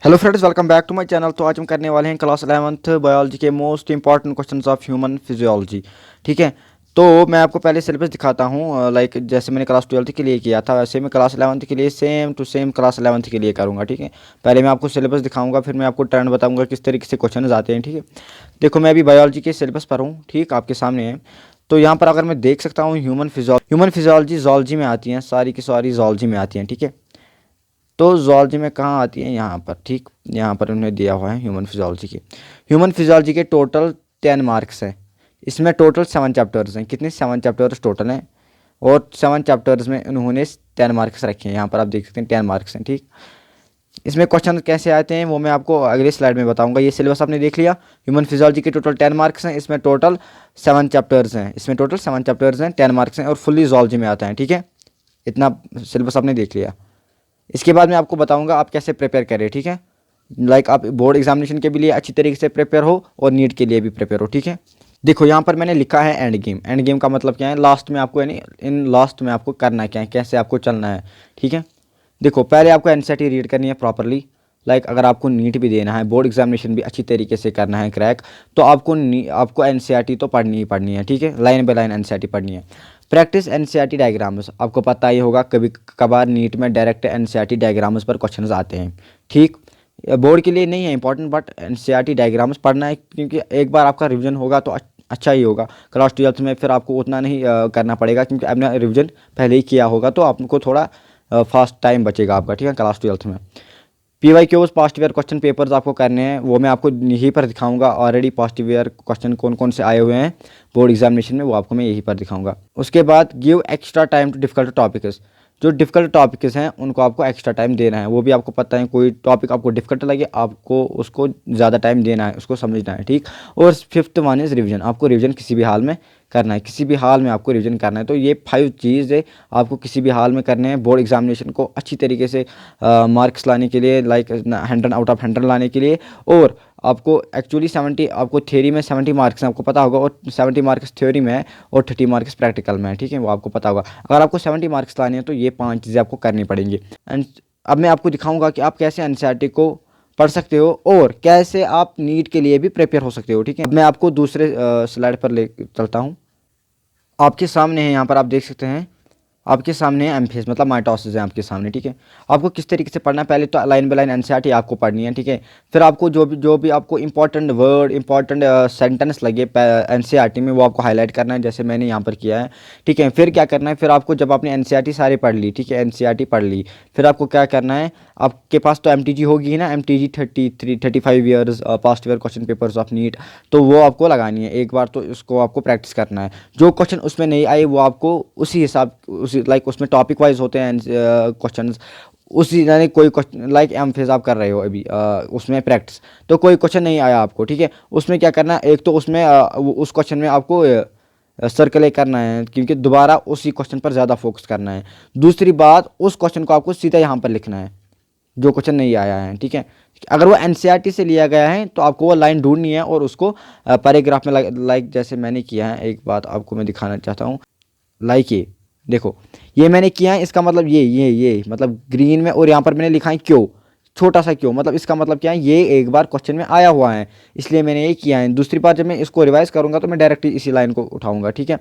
Hello friends, welcome back to my channel. तो आज हम करने वाले हैं क्लास 11th बायोलॉजी के most important questions of human physiology. ठीक है, तो मैं आपको पहले सिलेबस दिखाता हूँ। लाइक जैसे मैंने क्लास 12th के लिए किया था, वैसे मैं क्लास 11th के लिए same to same class 11th के लिए करूँगा। ठीक है, पहले मैं आपको सिलेबस दिखाऊंगा, फिर मैं आपको ट्रेंड बताऊँगा किस तरीके से क्वेश्चन आते हैं। ठीक है, देखो मैं अभी बायोलॉजी के सिलेबस पर हूँ, ठीक आपके सामने है। तो यहाँ पर अगर मैं देख सकता हूँ ह्यूमन फिजियोलॉजी जोलॉजी में आती हैं, सारी की सारी जोलॉजी में आती हैं। ठीक है, तो जूलॉजी में कहाँ आती है, यहाँ पर। ठीक, यहाँ पर उन्होंने दिया हुआ है ह्यूमन फिजियोलॉजी के टोटल 10 मार्क्स हैं। इसमें टोटल 7 चैप्टर्स हैं। कितने? 7 चैप्टर्स टोटल हैं, और 7 चैप्टर्स में उन्होंने 10 मार्क्स रखे हैं। यहाँ पर आप देख सकते हैं 10 मार्क्स हैं। ठीक, इसमें क्वेश्चन कैसे आते हैं वो मैं आपको अगले स्लाइड में बताऊंगा। ये सिलेबस आपने देख लिया। ह्यूमन फिजियोलॉजी के टोटल 10 मार्क्स हैं, इसमें टोटल 7 चैप्टर्स हैं। 10 मार्क्स हैं और फुल्ली जूलॉजी में आता है। ठीक है, इतना सिलेबस आपने देख लिया। इसके बाद मैं आपको बताऊंगा आप कैसे प्रिपेयर करें। ठीक है, लाइक आप बोर्ड एग्जामिनेशन के भी लिए अच्छी तरीके से प्रिपेयर हो और नीट के लिए भी प्रिपेयर हो। ठीक है, देखो यहाँ पर मैंने लिखा है एंड गेम। एंड गेम का मतलब क्या है? लास्ट में आपको, यानी इन लास्ट में आपको करना क्या है, कैसे आपको चलना है। ठीक है, देखो पहले आपको एनसीईआरटी रीड करनी है प्रॉपरली। लाइक अगर आपको नीट भी देना है, बोर्ड एग्जामिनेशन भी अच्छी तरीके से करना है क्रैक, तो आपको एनसीईआरटी तो पढ़नी ही पढ़नी है। ठीक है, लाइन बाय लाइन एनसीईआरटी पढ़नी है। प्रैक्टिस एनसीईआरटी डायग्राम्स, आपको पता ही होगा कभी कभार नीट में डायरेक्ट एनसीईआरटी डायग्राम्स पर क्वेश्चंस आते हैं। ठीक, बोर्ड के लिए नहीं है इंपॉर्टेंट, बट एनसीईआरटी डायग्राम्स पढ़ना है, क्योंकि एक बार आपका रिवीजन होगा तो अच्छा ही होगा। क्लास 12th में फिर आपको उतना नहीं करना पड़ेगा, क्योंकि आपने रिवीजन पहले ही किया होगा, तो आपको थोड़ा फास्ट टाइम बचेगा आपका। ठीक है, क्लास 12th में PYQs past year question papers आपको करने हैं, वो मैं आपको यहीं पर दिखाऊंगा। ऑलरेडी पास्ट ईयर क्वेश्चन कौन कौन से आए हुए हैं बोर्ड एग्जामिनेशन में, वो आपको मैं यहीं पर दिखाऊंगा। उसके बाद give extra time to difficult topics, जो डिफिकल्ट टॉपिक्स हैं उनको आपको एक्स्ट्रा टाइम देना है। वो भी आपको पता है, कोई टॉपिक आपको डिफिकल्ट लगे आपको उसको ज़्यादा टाइम देना है, उसको समझना है। ठीक, और फिफ्थ वन इज़ रिविजन, आपको रिविजन किसी भी हाल में करना है, किसी भी हाल में आपको रिवीजन करना है। तो ये 5 चीज़ है आपको किसी भी हाल में करने हैं बोर्ड एग्जामिनेशन को अच्छी तरीके से मार्क्स लाने के लिए, लाइक 100 आउट ऑफ 100 लाने के लिए। और आपको एक्चुअली 70, आपको थ्योरी में 70 मार्क्स हैं, आपको पता होगा, और 70 मार्क्स थ्योरी में है और 30 मार्क्स प्रैक्टिकल में है। ठीक है, वो आपको पता होगा। अगर आपको 70 मार्क्स लाने हैं तो ये 5 चीज़ें आपको करनी पड़ेंगी। एंड अब मैं आपको दिखाऊंगा कि आप कैसे एनसीईआरटी को पढ़ सकते हो और कैसे आप नीट के लिए भी प्रिपेयर हो सकते हो। ठीक है, अब मैं आपको दूसरे स्लाइड पर ले चलता हूँ। आपके सामने है, यहाँ पर आप देख सकते हैं, आपके सामने है एमफेस, मतलब माइटोसिस है आपके सामने। ठीक है, आपको किस तरीके से पढ़ना है, पहले तो लाइन बाय लाइन एनसीईआरटी आपको पढ़नी है। ठीक है, फिर आपको जो भी आपको इंपॉर्टेंट वर्ड, इंपॉर्टेंट सेंटेंस लगे एनसीईआरटी में, वो आपको हाईलाइट करना है, जैसे मैंने यहाँ पर किया है। ठीक है, फिर क्या करना है, फिर आपको जब आपने एनसीईआरटी सारी पढ़ ली, ठीक है, एनसीईआरटी पढ़ ली, फिर आपको क्या करना है, आपके पास तो एमटीजी होगी ही ना, MTG 35 years past year question papers of NEET, तो वो आपको लगानी है एक बार, तो उसको आपको प्रैक्टिस करना है। जो क्वेश्चन उसमें नहीं आए वो आपको उसी हिसाब, उसी लाइक उसमें टॉपिक वाइज होते हैं क्वेश्चन, उसी यानी कोई क्वेश्चन लाइक एमफेज आप कर रहे हो अभी उसमें प्रैक्टिस, तो कोई क्वेश्चन नहीं आया आपको, ठीक है, उसमें क्या करना है, एक तो उसमें उस क्वेश्चन में आपको सर्कल करना है, क्योंकि दोबारा उसी क्वेश्चन पर ज़्यादा फोकस करना है। दूसरी बात, उस क्वेश्चन को आपको सीधा यहाँ पर लिखना है जो क्वेश्चन नहीं आया है। ठीक है, अगर वो एनसीईआरटी से लिया गया है तो आपको वो लाइन ढूंढनी है और उसको पैराग्राफ में लाइक जैसे मैंने किया है। एक बात आपको मैं दिखाना चाहता हूँ, लाइक ये देखो, ये मैंने किया है, इसका मतलब ये मतलब ग्रीन में, और यहाँ पर मैंने लिखा है क्यों, छोटा सा क्यों, मतलब इसका मतलब क्या है, ये एक बार क्वेश्चन में आया हुआ है, इसलिए मैंने ये किया है। दूसरी बार जब मैं इसको रिवाइज करूंगा तो मैं डायरेक्ट इसी लाइन को उठाऊंगा। ठीक है,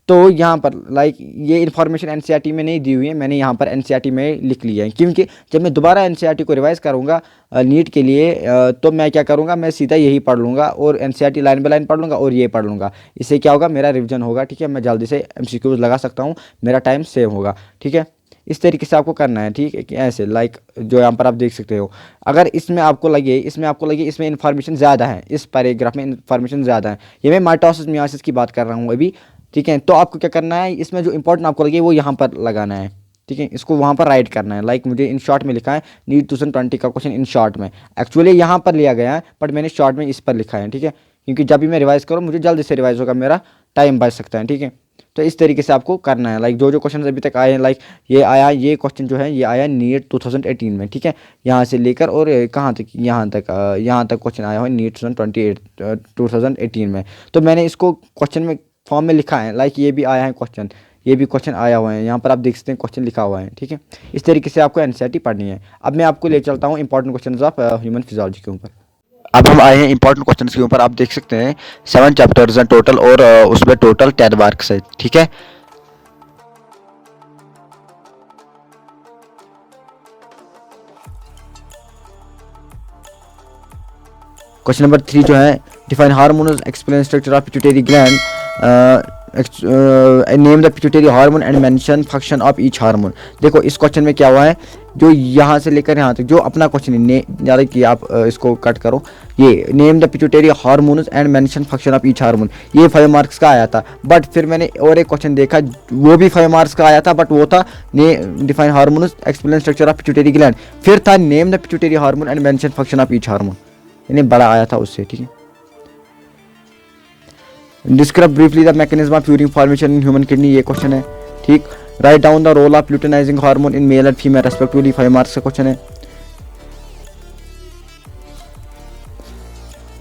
तो यहाँ पर लाइक ये इन्फॉर्मेशन एनसीईआरटी में नहीं दी हुई है, मैंने यहाँ पर एनसीईआरटी में लिख लिया है, क्योंकि जब मैं दोबारा एनसीईआरटी को रिवाइज करूँगा नीट के लिए तो मैं क्या करूँगा, मैं सीधा यही पढ़ लूँगा और एनसीईआरटी लाइन बाय लाइन पढ़ लूँगा और ये पढ़ लूँगा। इससे क्या होगा, मेरा रिविजन होगा। ठीक है, मैं जल्दी से एमसीक्यूज लगा सकता हूँ, मेरा टाइम सेव होगा। ठीक है, इस तरीके से आपको करना है। ठीक है, कि ऐसे लाइक जो यहाँ पर आप देख सकते हो, अगर इसमें आपको लगे इसमें इन्फॉर्मेशन ज़्यादा है, इस पैराग्राफ में इन्फॉर्मेशन ज़्यादा है, ये मैं माइटोसिस मियोसिस की बात कर रहा हूँ अभी। ठीक है, तो आपको क्या करना है, इसमें जो इंपॉर्टेंट आपको लगे वो यहाँ पर लगाना है। ठीक है, इसको वहाँ पर राइट करना है। लाइक मुझे इन शॉर्ट में लिखा है नीट 2020 का क्वेश्चन इन शॉर्ट में, एक्चुअली यहाँ पर लिया गया है, बट मैंने शॉर्ट में इस पर लिखा है। ठीक है, क्योंकि जब भी मैं रिवाइज करूँ मुझे जल्दी से रिवाइज होगा, मेरा टाइम बच सकता है। ठीक है, तो इस तरीके से आपको करना है। लाइक जो क्वेश्चन अभी तक आए हैं, लाइक ये क्वेश्चन जो है ये आया नीट 2018 में। ठीक है, यहाँ से लेकर और कहाँ तक, यहाँ तक क्वेश्चन आया हुआ है नीट 2018 में। तो मैंने इसको क्वेश्चन में फॉर्म में लिखा है, लाइक ये भी आया है क्वेश्चन, ये भी क्वेश्चन आया हुआ है, यहाँ पर आप देख सकते हैं क्वेश्चन लिखा हुआ है, ठीक है। इस तरीके से आपको एनसीईआरटी पढ़नी है। अब मैं आपको ले चलता हूँ important question of human physiology के ऊपर। अब हम आए हैं इंपॉर्टेंट क्वेश्चन के ऊपर। आप देख सकते हैं 7 चैप्टर्स हैं टोटल और उसमें टोटल 10 मार्क्स है, ठीक है। क्वेश्चन नंबर 3 जो है, define hormones, explain structure of pituitary gland, name the pituitary hormone and mention function of each hormone. देखो इस क्वेश्चन में क्या हुआ है, जो यहाँ से लेकर यहाँ तक जो अपना क्वेश्चन है, ज़्यादा कि आप इसको कट करो, ये name the pituitary hormones and mention function of each hormone, ये 5 मार्क्स का आया था। बट फिर मैंने और एक क्वेश्चन देखा, वो भी 5 मार्क्स का आया था, बट वो था define hormones, explain structure of pituitary gland, फिर था name the pituitary hormone and mention function of each hormone, इन्हें बड़ा आया था उससे, ठीक है। Describe briefly the mechanism of urine formation in human kidney, ये क्वेश्चन है, ठीक। Write down the role of luteinising hormone in male and female respectively, 5 marks का क्वेश्चन है।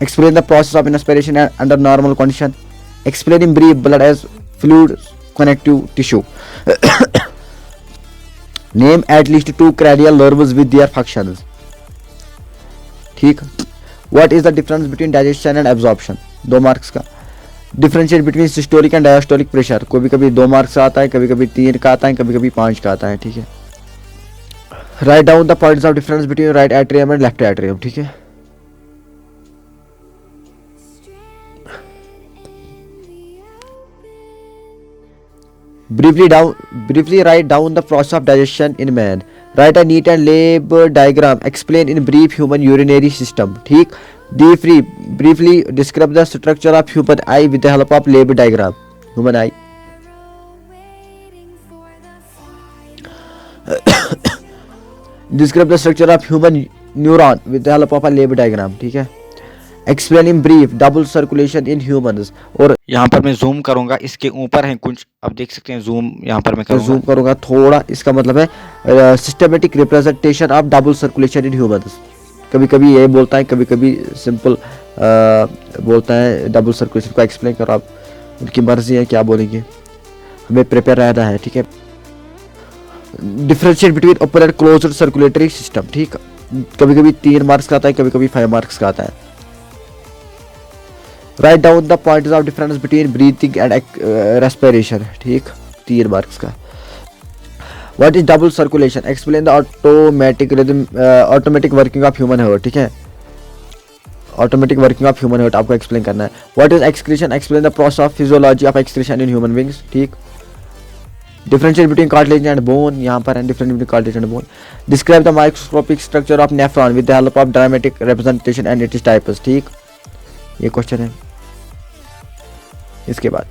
Explain the process of inspiration under normal condition, explain in brief blood as fluid connective tissue, name at least 2 cranial nerves with their functions, ठीक। What is the difference between digestion and absorption, 2 marks का। Differentiate between systolic and diastolic pressure, कभी कभी 2 marks आता है, कभी कभी 3 का आता है, कभी कभी 5 का आता है, ठीक है। Write down the points of difference between right atrium and left atrium, ठीक है। briefly write down the process of digestion in man, write a neat and labor diagram, explain in brief human urinary system, ठीक। briefly describe the structure of human eye with the help of labor diagram, human eye। describe the structure of human neuron with the help of a labor diagram, ठीक है। Explain in brief double circulation in humans, और यहाँ पर मैं zoom करूंगा, इसके ऊपर है कुछ, आप देख सकते हैं जूम, यहाँ पर मैं जूम करूंगा थोड़ा, इसका मतलब है systematic representation of double circulation in humans. कभी कभी ये बोलता है, कभी कभी सिंपल बोलता है डबल सर्कुलेशन को एक्सप्लेन करो, आप उनकी मर्जी है क्या बोलेंगे, हमें प्रिपेयर रहना है, ठीक है। Differentiate between open and closed circulatory system, ठीक। कभी कभी 3 मार्क्स का आता है, कभी कभी 5 मार्क्स का आता है। Write down the points of difference between breathing and respiration, ठीक, 3 मार्क्स का। What is double circulation, explain the automatic rhythm automatic working of human heart, ठीक है। Automatic working of human heart आपको एक्सप्लेन करना है। What is excretion, explain the process of physiology of excretion in human beings, ठीक। Differentiate between cartilage and bone, यहाँ पर है difference between cartilage and bone. Describe the microscopic structure of nephron with the help of dramatic representation and its types, ठीक, ये question है। इसके बाद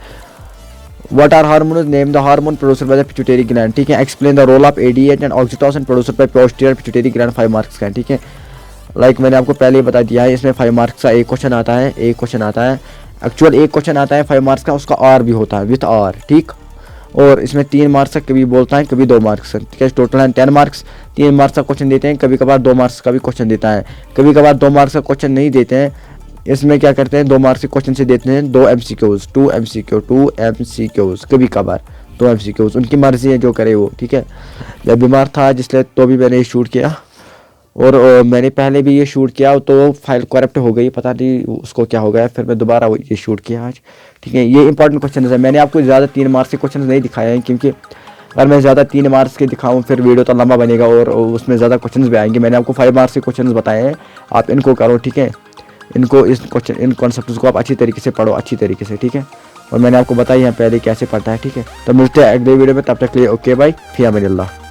what are hormones, name the hormone produced by the pituitary gland, ठीक है। Explain the role of ADH and oxytocin produced by posterior pituitary gland, 5 marks का है, ठीक है। लाइक मैंने आपको पहले ही बता दिया है, इसमें 5 मार्क्स का एक क्वेश्चन आता है, एक्चुअल एक क्वेश्चन आता है 5 मार्क्स का, उसका आर भी होता है विथ आर, ठीक। और इसमें 3 मार्क्स का कभी बोलता है, कभी 2 मार्क्स का, ठीक है। टोटल है 10 मार्क्स, 3 मार्क्स का क्वेश्चन देते हैं, कभी कभार 2 मार्क्स का भी क्वेश्चन देता है, कभी कभार 2 मार्क्स का क्वेश्चन नहीं देते हैं। इसमें क्या करते हैं, 2 मार्क्स के क्वेश्चन से देते हैं 2 MCQs, 2 MCQs, कभी कभार 2 MCQs, उनकी मर्जी है जो करे वो, ठीक है। मैं बीमार था जिसलिए तो भी मैंने शूट किया, और मैंने पहले भी ये शूट किया तो फाइल करप्ट हो गई, पता नहीं उसको क्या हो गया, फिर मैं दोबारा ये शूट किया आज, ठीक है। ये इंपॉर्टेंट क्वेश्चन है, मैंने आपको ज़्यादा 3 मार्क्स के क्वेश्चन नहीं दिखाए हैं, क्योंकि अगर मैं ज़्यादा 3 मार्क्स के दिखाऊं फिर वीडियो तो लंबा बनेगा और उसमें ज़्यादा क्वेश्चन भी आएंगे। मैंने आपको 5 मार्क्स के क्वेश्चन बताए हैं, आप इनको करो, ठीक है। इनको इन कॉन्सेप्ट्स को आप अच्छी तरीके से पढ़ो, अच्छी तरीके से, ठीक है। और मैंने आपको बताया है पहले कैसे पढ़ता है, ठीक है। तो मिलते हैं अगले वीडियो में, तब तक के लिए ओके बाय, फी अमानिल्लाह।